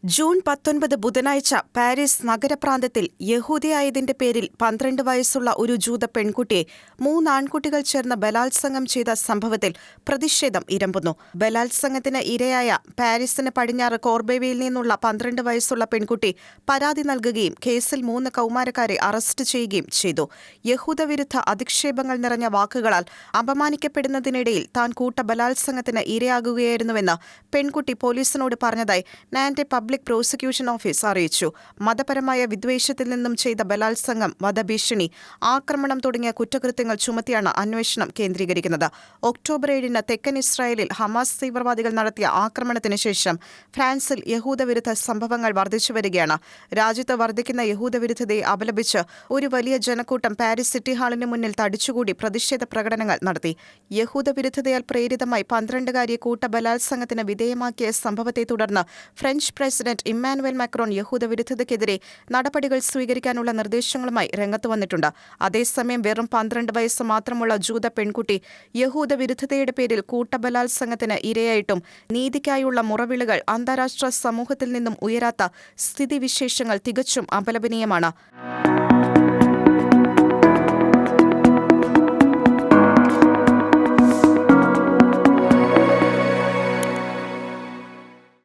June 19 ബുധനാഴ്ച Paris നഗരപ്രാന്തത്തിൽ യഹൂദിയായതിന്റെ പേരിൽ 12 വയസ്സുള്ള ഒരു ജൂത പെൺകുട്ടിയെ 3 ആൺകുട്ടികൾ ചേർന്ന് ബലാത്സംഗം ചെയ്ത സംഭവത്തിൽ പ്രതിഷേധം ഇരമ്പുന്നു. ബലാത്സംഗത്തിന് ഇരയായ പാരീസിന് പടിഞ്ഞാറ് കോർബേവയിൽ നിന്നുള്ള 12 വയസ്സുള്ള പെൺകുട്ടി പരാതി നൽകുകയും കേസിൽ 3 കൗമാരക്കാരെ അറസ്റ്റ് ചെയ്യുകയും ചെയ്തു. യഹൂദവിരുദ്ധ അധിക്ഷേപങ്ങൾ നിറഞ്ഞ വാക്കുകളാൽ അപമാനിക്കപ്പെടുന്നതിനിടയിൽ താൻ ബലാത്സംഗത്തിന് ഇരയാകുകയായിരുന്നുവെന്ന് പെൺകുട്ടി പോലീസിനോട് പറഞ്ഞതായി നാന്റെ പബ്ലിക് പ്രോസിക്യൂഷൻ ഓഫീസ് അറിയിച്ചു. മതപരമായ വിദ്വേഷത്തിൽ നിന്നും ചെയ്ത ബലാത്സംഗം, വധഭീഷണി, ആക്രമണം തുടങ്ങിയ കുറ്റകൃത്യങ്ങൾ ചുമത്തിയാണ് അന്വേഷണം കേന്ദ്രീകരിക്കുന്നത്. ഒക്ടോബർ 7 തെക്കൻ ഇസ്രായേലിൽ ഹമാസ് തീവ്രവാദികൾ നടത്തിയ ആക്രമണത്തിന് ശേഷം ഫ്രാൻസിൽ യഹൂദവിരുദ്ധ സംഭവങ്ങൾ വർദ്ധിച്ചുവരികയാണ്. രാജ്യത്ത് വർദ്ധിക്കുന്ന യഹൂദവിരുദ്ധതയെ അപലപിച്ച് ഒരു വലിയ ജനക്കൂട്ടം പാരീസ് സിറ്റി ഹാളിന് മുന്നിൽ തടിച്ചുകൂടി പ്രതിഷേധ പ്രകടനങ്ങൾ നടത്തി. യഹൂദവിരുദ്ധതയാൽ പ്രേരിതമായി 12-കാരിയെ ബലാത്സംഗത്തിന് വിധേയമാക്കിയ സംഭവത്തെ തുടർന്ന് ഫ്രഞ്ച് പ്രസിഡന്റ് ഇമ്മാനുവൽ മാക്രോൺ യഹൂദവിരുദ്ധതയ്ക്കെതിരെ നടപടികൾ സ്വീകരിക്കാനുള്ള നിർദ്ദേശങ്ങളുമായി രംഗത്ത് വന്നിട്ടുണ്ട്. അതേസമയം വെറും 12 വയസ്സ് മാത്രമുള്ള ജൂത പെൺകുട്ടി യഹൂദവിരുദ്ധതയുടെ പേരിൽ ബലാത്സംഗത്തിന് ഇരയായിട്ടും നീതിക്കായുള്ള മുറവിളികൾ അന്താരാഷ്ട്ര സമൂഹത്തിൽ നിന്നും ഉയരാത്ത സ്ഥിതിവിശേഷങ്ങൾ തികച്ചും അപലപനീയമാണ്.